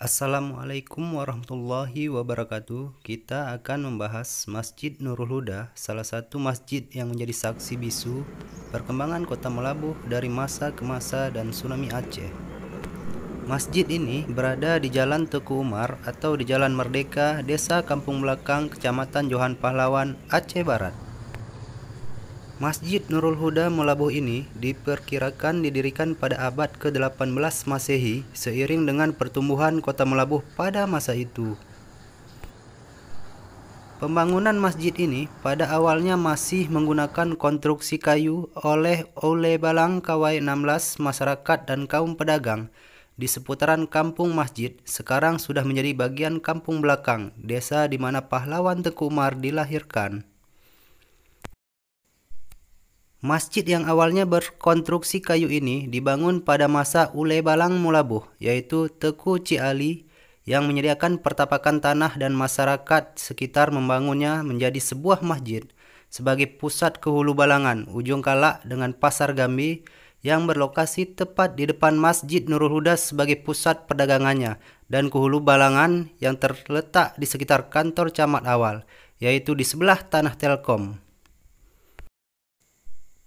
Assalamualaikum warahmatullahi wabarakatuh. Kita akan membahas Masjid Nurul Huda, salah satu masjid yang menjadi saksi bisu perkembangan Kota Melabuh dari masa ke masa dan tsunami Aceh. Masjid ini berada di Jalan Teku Umar atau di Jalan Merdeka, Desa Kampung Belakang, Kecamatan Johan Pahlawan, Aceh Barat. Masjid Nurul Huda Melabuh ini diperkirakan didirikan pada abad ke-18 Masehi seiring dengan pertumbuhan Kota Melabuh pada masa itu. Pembangunan masjid ini pada awalnya masih menggunakan konstruksi kayu oleh Balang Kawai 16 masyarakat dan kaum pedagang di seputaran kampung masjid. Sekarang sudah menjadi bagian kampung belakang, desa di mana pahlawan Teku Umar dilahirkan. Masjid yang awalnya berkonstruksi kayu ini dibangun pada masa Balang Mulabuh, yaitu Teku Ciali, yang menyediakan pertapakan tanah dan masyarakat sekitar membangunnya menjadi sebuah masjid sebagai pusat ke Hulu Balangan, Ujung Kalak dengan Pasar Gambi yang berlokasi tepat di depan Masjid Nurul Huda sebagai pusat perdagangannya, dan ke Hulu Balangan yang terletak di sekitar kantor camat awal, yaitu di sebelah tanah Telkom.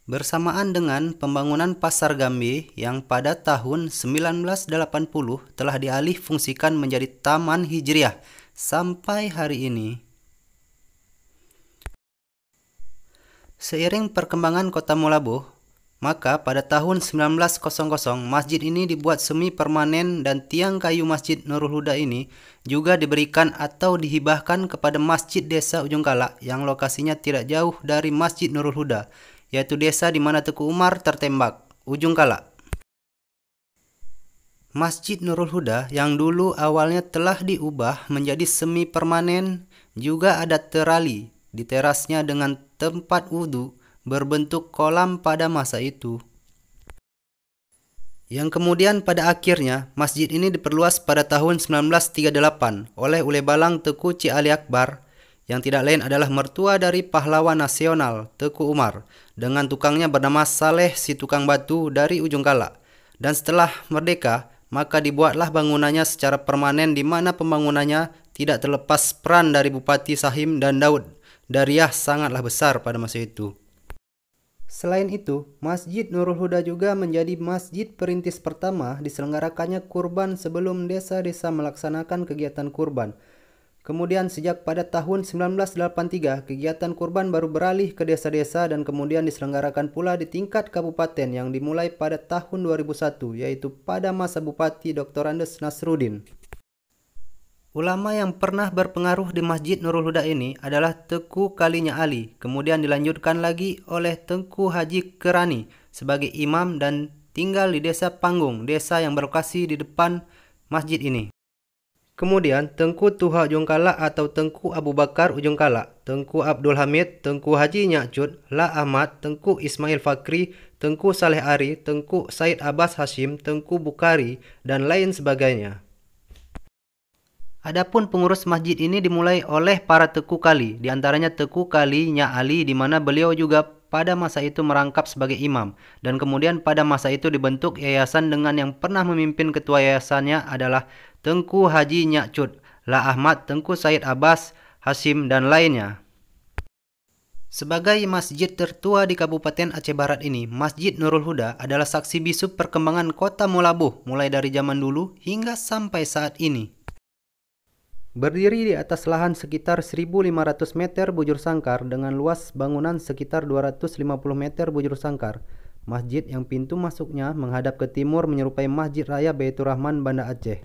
Bersamaan dengan pembangunan Pasar Gambi yang pada tahun 1980 telah dialih fungsikan menjadi Taman Hijriah sampai hari ini. Seiring perkembangan Kota Molabuh, maka pada tahun 1900 masjid ini dibuat semi permanen dan tiang kayu Masjid Nurul Huda ini juga diberikan atau dihibahkan kepada Masjid Desa Ujung Kalak yang lokasinya tidak jauh dari Masjid Nurul Huda, yaitu desa di mana Teku Umar tertembak, Ujung Kalak. Masjid Nurul Huda yang dulu awalnya telah diubah menjadi semi permanen juga ada terali di terasnya dengan tempat wudhu berbentuk kolam pada masa itu. Yang kemudian pada akhirnya masjid ini diperluas pada tahun 1938 oleh Balang Teku Ciali Akbar, yang tidak lain adalah mertua dari pahlawan nasional Teku Umar, dengan tukangnya bernama Saleh si tukang batu dari Ujung Kalak. Dan setelah merdeka, maka dibuatlah bangunannya secara permanen di mana pembangunannya tidak terlepas peran dari Bupati Sahim dan Daud Dariah sangatlah besar pada masa itu. Selain itu, Masjid Nurul Huda juga menjadi masjid perintis pertama diselenggarakannya kurban sebelum desa-desa melaksanakan kegiatan kurban. Kemudian sejak pada tahun 1983, kegiatan kurban baru beralih ke desa-desa dan kemudian diselenggarakan pula di tingkat kabupaten yang dimulai pada tahun 2001, yaitu pada masa Bupati Dr. Andes Nasruddin. Ulama yang pernah berpengaruh di Masjid Nurul Huda ini adalah Teku Kalinya Ali, kemudian dilanjutkan lagi oleh Tengku Haji Kerani sebagai imam dan tinggal di Desa Panggung, desa yang berlokasi di depan masjid ini. Kemudian Tengku Tuha Ujung Kalak atau Tengku Abu Bakar Ujung Kalak, Tengku Abdul Hamid, Tengku Haji Nyakcut, La Ahmad, Tengku Ismail Fakri, Tengku Saleh Ari, Tengku Said Abbas Hashim, Tengku Bukhari, dan lain sebagainya. Adapun pengurus masjid ini dimulai oleh para Teku Kali, diantaranya Teku Kali Nya Ali, di mana beliau juga pada masa itu merangkap sebagai imam, dan kemudian pada masa itu dibentuk yayasan dengan yang pernah memimpin ketua yayasannya adalah Tengku Haji Nyakcut, La Ahmad, Tengku Said Abbas Hashim, dan lainnya. Sebagai masjid tertua di Kabupaten Aceh Barat ini, Masjid Nurul Huda adalah saksi bisu perkembangan Kota Molabuh mulai dari zaman dulu hingga sampai saat ini. Berdiri di atas lahan sekitar 1.500 meter bujur sangkar dengan luas bangunan sekitar 250 meter bujur sangkar. Masjid yang pintu masuknya menghadap ke timur menyerupai Masjid Raya Baitur Rahman Banda Aceh.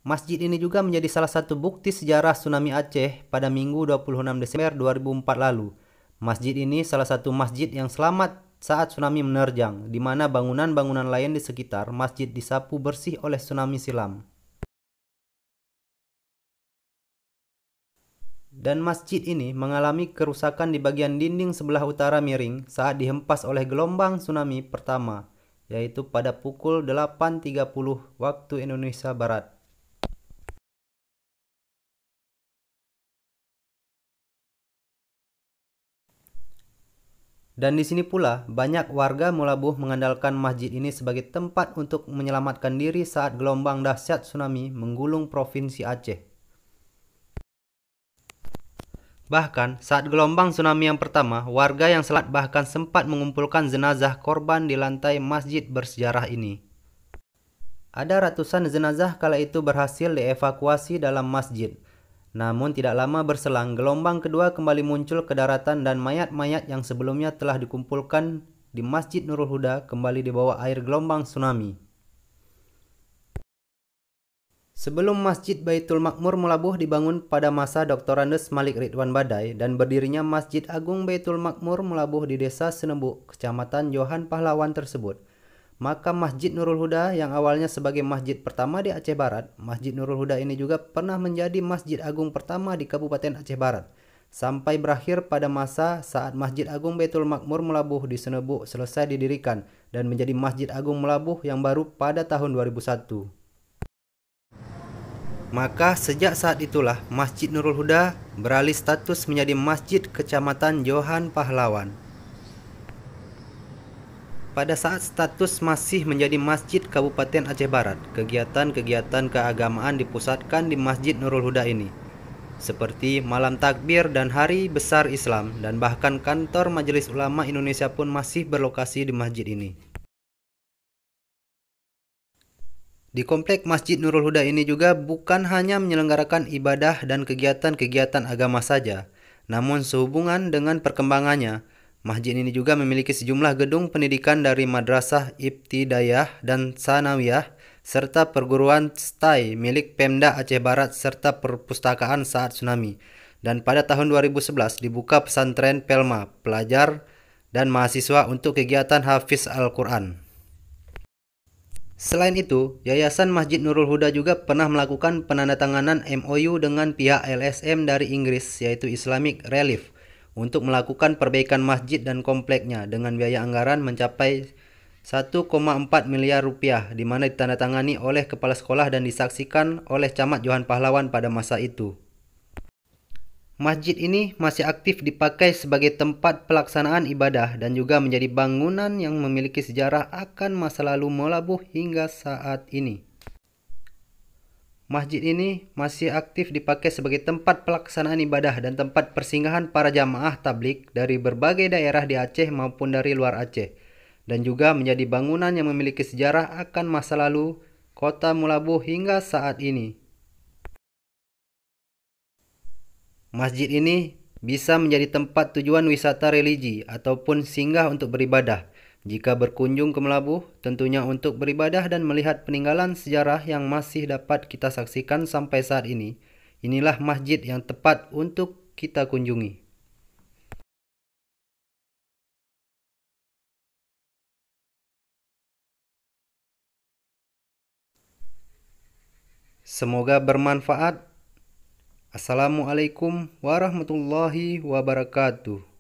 Masjid ini juga menjadi salah satu bukti sejarah tsunami Aceh pada Minggu 26 Desember 2004 lalu. Masjid ini salah satu masjid yang selamat saat tsunami menerjang, di mana bangunan-bangunan lain di sekitar masjid disapu bersih oleh tsunami silam. Dan masjid ini mengalami kerusakan di bagian dinding sebelah utara miring saat dihempas oleh gelombang tsunami pertama, yaitu pada pukul 8.30 waktu Indonesia Barat. Dan di sini pula banyak warga Mulabuh mengandalkan masjid ini sebagai tempat untuk menyelamatkan diri saat gelombang dahsyat tsunami menggulung Provinsi Aceh. Bahkan saat gelombang tsunami yang pertama, warga yang selamat bahkan sempat mengumpulkan jenazah korban di lantai masjid bersejarah ini. Ada ratusan jenazah kala itu berhasil dievakuasi dalam masjid. Namun tidak lama berselang, gelombang kedua kembali muncul ke daratan dan mayat-mayat yang sebelumnya telah dikumpulkan di Masjid Nurul Huda kembali dibawa air gelombang tsunami. Sebelum Masjid Baitul Makmur Mulabuh dibangun pada masa Dr. Andes Malik Ridwan Badai dan berdirinya Masjid Agung Baitul Makmur Mulabuh di Desa Senebuk, Kecamatan Johan Pahlawan tersebut, maka Masjid Nurul Huda yang awalnya sebagai masjid pertama di Aceh Barat, Masjid Nurul Huda ini juga pernah menjadi masjid agung pertama di Kabupaten Aceh Barat, sampai berakhir pada masa saat Masjid Agung Baitul Makmur Mulabuh di Senebuk selesai didirikan dan menjadi Masjid Agung Mulabuh yang baru pada tahun 2001. Maka sejak saat itulah Masjid Nurul Huda beralih status menjadi Masjid Kecamatan Johan Pahlawan. Pada saat status masih menjadi Masjid Kabupaten Aceh Barat, kegiatan-kegiatan keagamaan dipusatkan di Masjid Nurul Huda ini, seperti malam takbir dan hari besar Islam, dan bahkan kantor Majelis Ulama Indonesia pun masih berlokasi di masjid ini. Di komplek Masjid Nurul Huda ini juga bukan hanya menyelenggarakan ibadah dan kegiatan-kegiatan agama saja, namun sehubungan dengan perkembangannya, masjid ini juga memiliki sejumlah gedung pendidikan dari Madrasah Ibtidayah dan Sanawiyah, serta perguruan stai milik Pemda Aceh Barat serta perpustakaan saat tsunami. Dan pada tahun 2011 dibuka pesantren Pelma, pelajar dan mahasiswa untuk kegiatan Hafiz Al-Quran. Selain itu, Yayasan Masjid Nurul Huda juga pernah melakukan penandatanganan MOU dengan pihak LSM dari Inggris, yaitu Islamic Relief, untuk melakukan perbaikan masjid dan kompleknya dengan biaya anggaran mencapai 1,4 miliar rupiah, di mana ditandatangani oleh kepala sekolah dan disaksikan oleh Camat Johan Pahlawan pada masa itu. Masjid ini masih aktif dipakai sebagai tempat pelaksanaan ibadah dan juga menjadi bangunan yang memiliki sejarah akan masa lalu Mulabuh hingga saat ini. Masjid ini masih aktif dipakai sebagai tempat pelaksanaan ibadah dan tempat persinggahan para jamaah tabligh dari berbagai daerah di Aceh maupun dari luar Aceh, dan juga menjadi bangunan yang memiliki sejarah akan masa lalu kota Mulabuh hingga saat ini. Masjid ini bisa menjadi tempat tujuan wisata religi ataupun singgah untuk beribadah. Jika berkunjung ke Mulabuh, tentunya untuk beribadah dan melihat peninggalan sejarah yang masih dapat kita saksikan sampai saat ini, inilah masjid yang tepat untuk kita kunjungi. Semoga bermanfaat. Assalamualaikum warahmatullahi wabarakatuh.